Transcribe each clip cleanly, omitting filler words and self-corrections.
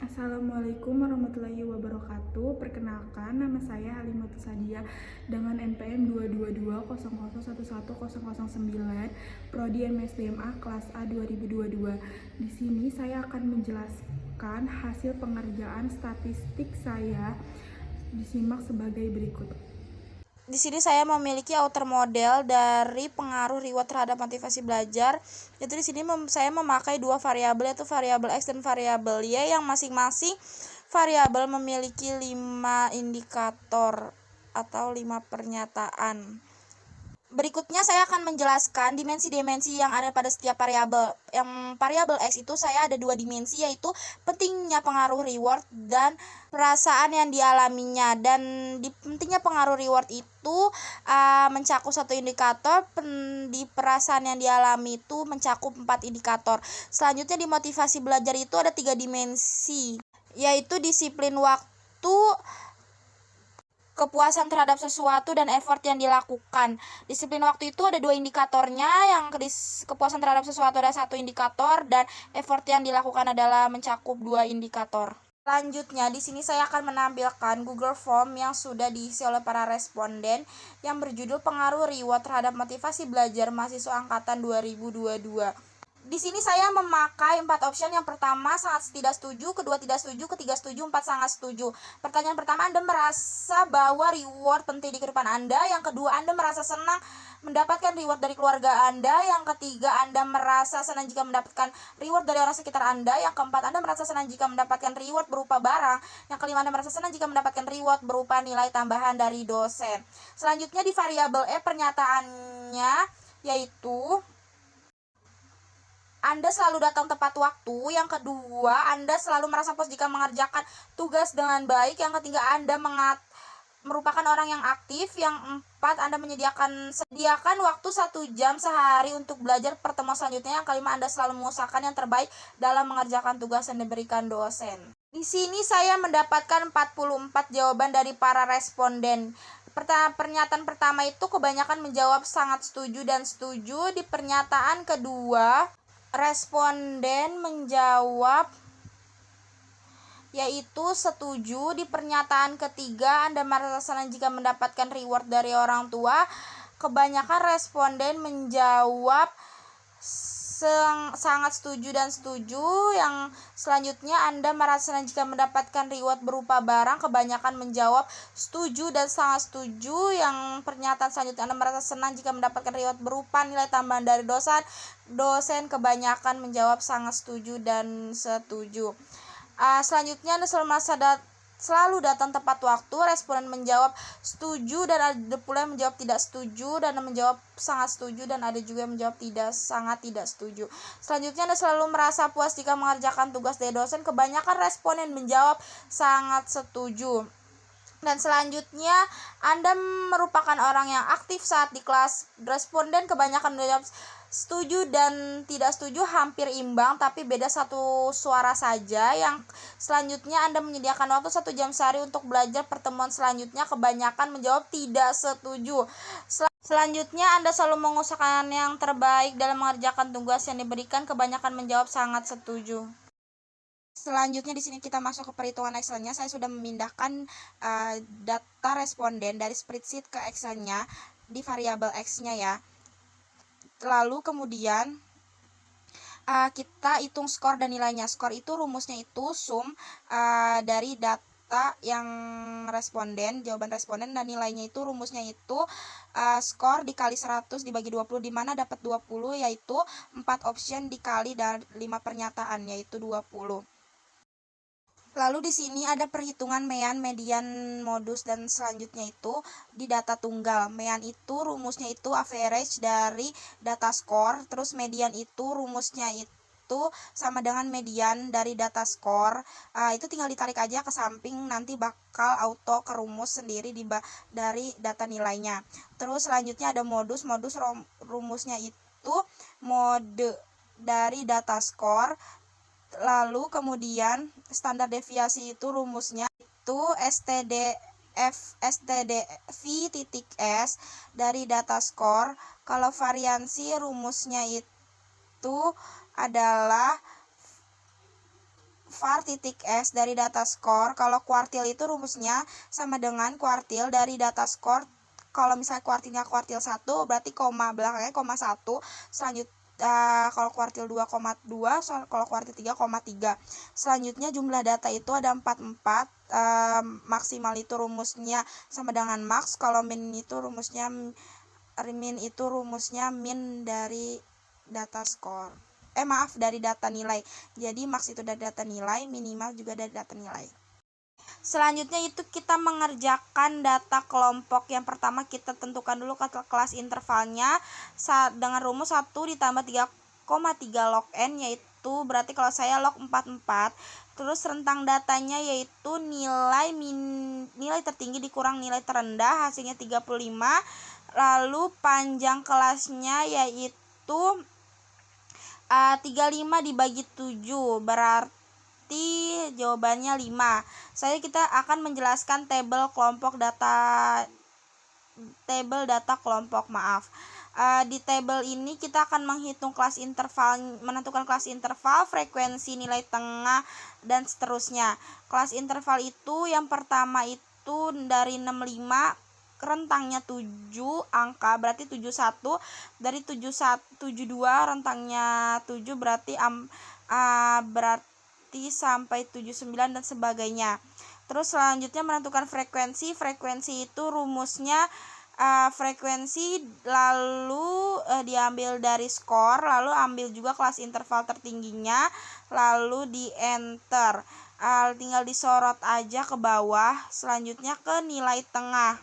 Assalamualaikum warahmatullahi wabarakatuh. Perkenalkan, nama saya Halimatus Sadia dengan NPM 22200110009, Prodi MSDMA kelas A 2022. Di sini saya akan menjelaskan hasil pengerjaan statistik saya. Disimak sebagai berikut. Di sini saya memiliki outer model dari pengaruh reward terhadap motivasi belajar. Yaitu di sini saya memakai dua variabel, yaitu variabel X dan variabel Y, yang masing-masing variabel memiliki 5 indikator atau 5 pernyataan. Berikutnya saya akan menjelaskan dimensi-dimensi yang ada pada setiap variabel. Yang variabel X itu saya ada 2 dimensi, yaitu pentingnya pengaruh reward dan perasaan yang dialaminya. Dan di pentingnya pengaruh reward itu mencakup 1 indikator, di perasaan yang dialami itu mencakup 4 indikator. Selanjutnya di motivasi belajar itu ada 3 dimensi, yaitu disiplin waktu, kepuasan terhadap sesuatu, dan effort yang dilakukan. Disiplin waktu itu ada 2 indikatornya, yang kepuasan terhadap sesuatu ada 1 indikator, dan effort yang dilakukan adalah mencakup 2 indikator. Selanjutnya, di sini saya akan menampilkan Google Form yang sudah diisi oleh para responden yang berjudul pengaruh reward terhadap motivasi belajar mahasiswa angkatan 2022. Di sini saya memakai 4 option. Yang pertama, sangat tidak setuju, kedua tidak setuju, ketiga setuju, 4 sangat setuju. Pertanyaan pertama, Anda merasa bahwa reward penting di kehidupan Anda. Yang kedua, Anda merasa senang mendapatkan reward dari keluarga Anda. Yang ketiga, Anda merasa senang jika mendapatkan reward dari orang sekitar Anda. Yang keempat, Anda merasa senang jika mendapatkan reward berupa barang. Yang kelima, Anda merasa senang jika mendapatkan reward berupa nilai tambahan dari dosen. Selanjutnya di variabel E, pernyataannya yaitu Anda selalu datang tepat waktu. Yang kedua, Anda selalu merasa puas jika mengerjakan tugas dengan baik. Yang ketiga, Anda merupakan orang yang aktif. Yang empat, Anda sediakan waktu 1 jam sehari untuk belajar. Pertemuan selanjutnya, yang kelima, Anda selalu mengusahakan yang terbaik dalam mengerjakan tugas yang diberikan dosen. Di sini saya mendapatkan 44 jawaban dari para responden. Pernyataan pertama itu kebanyakan menjawab sangat setuju dan setuju. Di pernyataan kedua, responden menjawab yaitu setuju. Di pernyataan ketiga, Anda merasa senang jika mendapatkan reward dari orang tua. Kebanyakan responden menjawab sangat setuju dan setuju. Yang selanjutnya, Anda merasa senang jika mendapatkan reward berupa barang. Kebanyakan menjawab setuju dan sangat setuju. Yang pernyataan selanjutnya, Anda merasa senang jika mendapatkan reward berupa nilai tambahan dari dosen. Kebanyakan menjawab sangat setuju dan setuju. Selanjutnya, Anda selalu datang tepat waktu. Responden menjawab setuju, dan ada pula yang menjawab tidak setuju, dan menjawab sangat setuju, dan ada juga yang menjawab sangat tidak setuju. Selanjutnya, Anda selalu merasa puas jika mengerjakan tugas dari dosen. Kebanyakan responden menjawab sangat setuju. Dan selanjutnya, Anda merupakan orang yang aktif saat di kelas. Responden kebanyakan menjawab setuju dan tidak setuju hampir imbang, tapi beda 1 suara saja. Yang selanjutnya, Anda menyediakan waktu 1 jam sehari untuk belajar. Pertemuan selanjutnya, kebanyakan menjawab tidak setuju. Selanjutnya, Anda selalu mengusahakan yang terbaik dalam mengerjakan tugas yang diberikan. Kebanyakan menjawab sangat setuju. Selanjutnya, di sini kita masuk ke perhitungan Excel-nya. Saya sudah memindahkan data responden dari spreadsheet ke Excel-nya di variabel X-nya ya. Lalu kemudian kita hitung skor dan nilainya. Skor itu rumusnya itu sum dari data yang jawaban responden, dan nilainya itu rumusnya itu skor dikali 100 dibagi 20, di mana dapat 20, yaitu 4 option dikali dari 5 pernyataan, yaitu 20. Lalu di sini ada perhitungan mean, median, modus, dan selanjutnya itu di data tunggal. Mean itu rumusnya itu average dari data skor, terus median itu rumusnya itu sama dengan median dari data skor. Itu tinggal ditarik aja ke samping, nanti bakal auto ke rumus sendiri dari data nilainya. Terus selanjutnya ada modus. Rumusnya itu mode dari data skor. Lalu kemudian standar deviasi itu rumusnya itu STDV titik S dari data skor. Kalau variansi rumusnya itu adalah var titik S dari data skor. Kalau kuartil itu rumusnya sama dengan kuartil dari data skor. Kalau misalnya kuartilnya kuartil 1 berarti koma belakangnya koma 1. Kalau kuartil 2,2, kalau kuartil 3,3. Selanjutnya jumlah data itu ada 44. Maksimal itu rumusnya sama dengan max. Kalau min itu rumusnya min dari data skor. Dari data nilai. Jadi max itu dari data nilai, minimal juga dari data nilai. Selanjutnya itu kita mengerjakan data kelompok. Yang pertama kita tentukan dulu kelas intervalnya dengan rumus 1 ditambah 3,3 log n, yaitu berarti kalau saya log 44. Terus rentang datanya yaitu nilai tertinggi dikurang nilai terendah, hasilnya 35. Lalu panjang kelasnya yaitu 35 dibagi 7, berarti jawabannya 5. Kita akan menjelaskan tabel data kelompok, di tabel ini kita akan menghitung kelas interval, menentukan kelas interval, frekuensi, nilai tengah, dan seterusnya. Kelas interval itu yang pertama itu dari 65, rentangnya 7 angka, berarti 71. Dari 72 rentangnya 7, berarti sampai 79 dan sebagainya. Terus selanjutnya menentukan frekuensi. Frekuensi itu rumusnya frekuensi lalu diambil dari skor, lalu ambil juga kelas interval tertingginya, lalu di enter. Tinggal disorot aja ke bawah. Selanjutnya ke nilai tengah.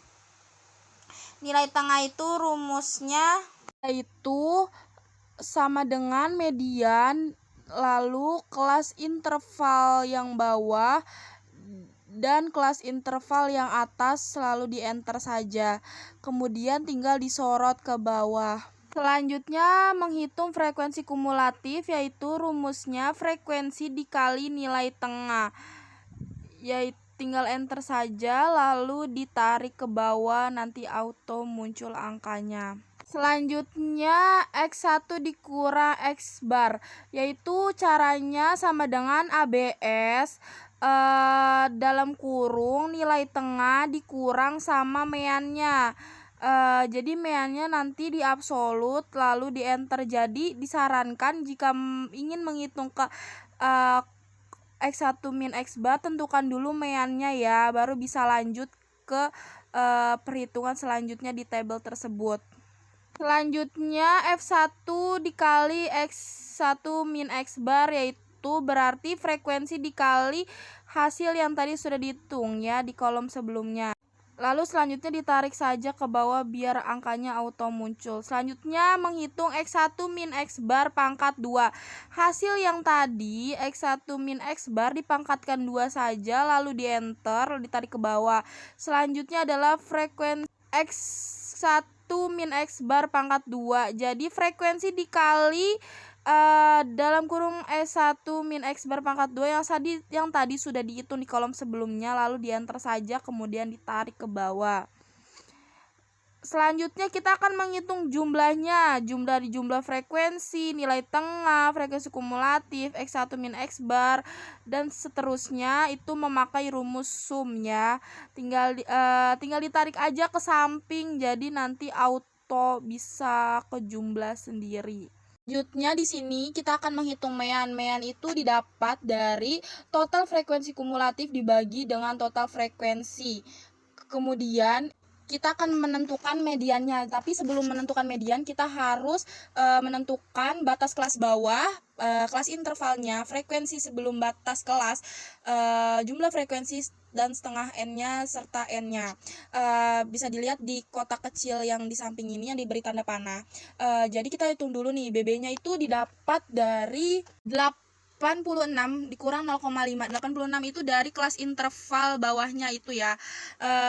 Nilai tengah itu rumusnya yaitu sama dengan median, lalu kelas interval yang bawah dan kelas interval yang atas selalu di enter saja. Kemudian tinggal disorot ke bawah. Selanjutnya menghitung frekuensi kumulatif, yaitu rumusnya frekuensi dikali nilai tengah. Yaitu tinggal enter saja, lalu ditarik ke bawah, nanti auto muncul angkanya. Selanjutnya X1 dikurang X bar, yaitu caranya sama dengan ABS, dalam kurung nilai tengah dikurang sama meannya. Jadi meannya nanti di absolut lalu di enter. Jadi disarankan jika ingin menghitung ke X1 min X bar, tentukan dulu meannya ya, baru bisa lanjut ke perhitungan selanjutnya di tabel tersebut. Selanjutnya F1 dikali X1 min X bar, yaitu berarti frekuensi dikali hasil yang tadi sudah dihitung ya di kolom sebelumnya. Lalu selanjutnya ditarik saja ke bawah biar angkanya auto muncul. Selanjutnya menghitung X1 min X bar pangkat 2. Hasil yang tadi X1 min X bar dipangkatkan 2 saja, lalu di enter, ditarik ke bawah. Selanjutnya adalah frekuensi X1 min X bar pangkat 2. Jadi frekuensi dikali dalam kurung S1 min X bar pangkat 2 yang tadi sudah dihitung di kolom sebelumnya, lalu di enter saja, kemudian ditarik ke bawah. Selanjutnya kita akan menghitung jumlahnya, jumlah frekuensi, nilai tengah, frekuensi kumulatif, X1 min X bar, dan seterusnya. Itu memakai rumus sum ya. Tinggal ditarik aja ke samping, jadi nanti auto bisa ke jumlah sendiri. Selanjutnya di sini kita akan menghitung mean. Mean itu didapat dari total frekuensi kumulatif dibagi dengan total frekuensi. Kemudian kita akan menentukan mediannya. Tapi sebelum menentukan median, kita harus menentukan batas kelas bawah, kelas intervalnya, frekuensi sebelum batas kelas, jumlah frekuensi dan setengah n-nya serta n-nya. Bisa dilihat di kotak kecil yang di samping ini yang diberi tanda panah. Jadi kita hitung dulu nih, BB-nya itu didapat dari 86 dikurang 0,5. 86 itu dari kelas interval bawahnya itu ya.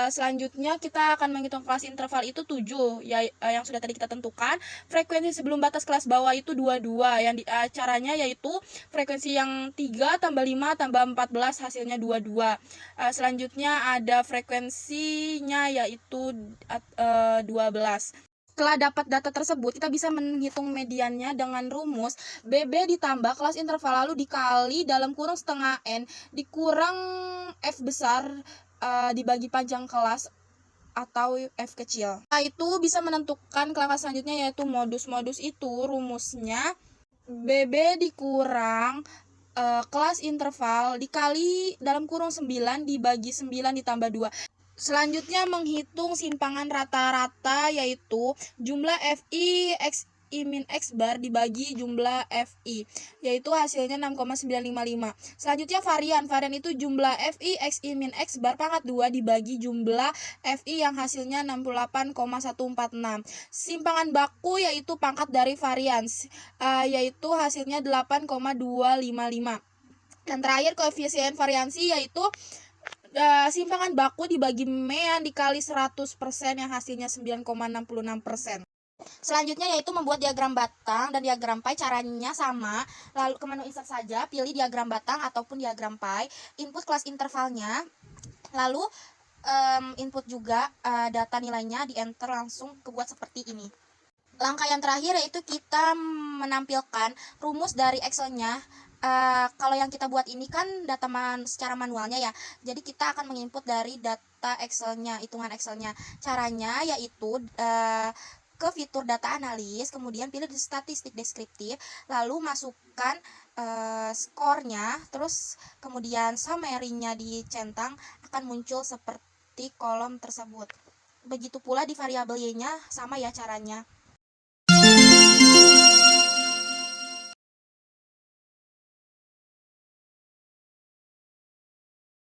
Selanjutnya kita akan menghitung kelas interval itu 7 ya, yang sudah tadi kita tentukan. Frekuensi sebelum batas kelas bawah itu 22. Caranya yaitu frekuensi yang 3 tambah 5 tambah 14 hasilnya 22. Selanjutnya ada frekuensinya yaitu 12. Setelah dapat data tersebut, kita bisa menghitung mediannya dengan rumus BB ditambah kelas interval lalu dikali dalam kurung setengah N dikurang F besar dibagi panjang kelas atau F kecil. Nah, itu bisa menentukan kelas selanjutnya yaitu modus. Modus itu rumusnya BB dikurang kelas interval dikali dalam kurung 9 dibagi 9 ditambah 2. Selanjutnya menghitung simpangan rata-rata yaitu jumlah FI X I min X bar dibagi jumlah FI yaitu hasilnya 6,955. Selanjutnya varian itu jumlah FI X I min X bar pangkat 2 dibagi jumlah FI yang hasilnya 68,146. Simpangan baku yaitu pangkat dari varian yaitu hasilnya 8,255. Dan terakhir koefisien variansi yaitu simpangan baku dibagi mean dikali 100% yang hasilnya 9,66%. Selanjutnya yaitu membuat diagram batang dan diagram pie. Caranya sama, lalu ke menu insert saja, pilih diagram batang ataupun diagram pie, input kelas intervalnya, lalu input juga data nilainya, di enter langsung kebuat seperti ini. Langkah yang terakhir yaitu kita menampilkan rumus dari Excel-nya. Kalau yang kita buat ini kan data secara manualnya ya, jadi kita akan menginput dari data Excel-nya, hitungan Excel-nya. Caranya yaitu ke fitur data analis, kemudian pilih di statistik deskriptif, lalu masukkan skornya, terus kemudian summary-nya dicentang, akan muncul seperti kolom tersebut. Begitu pula di variabel Y-nya sama ya caranya.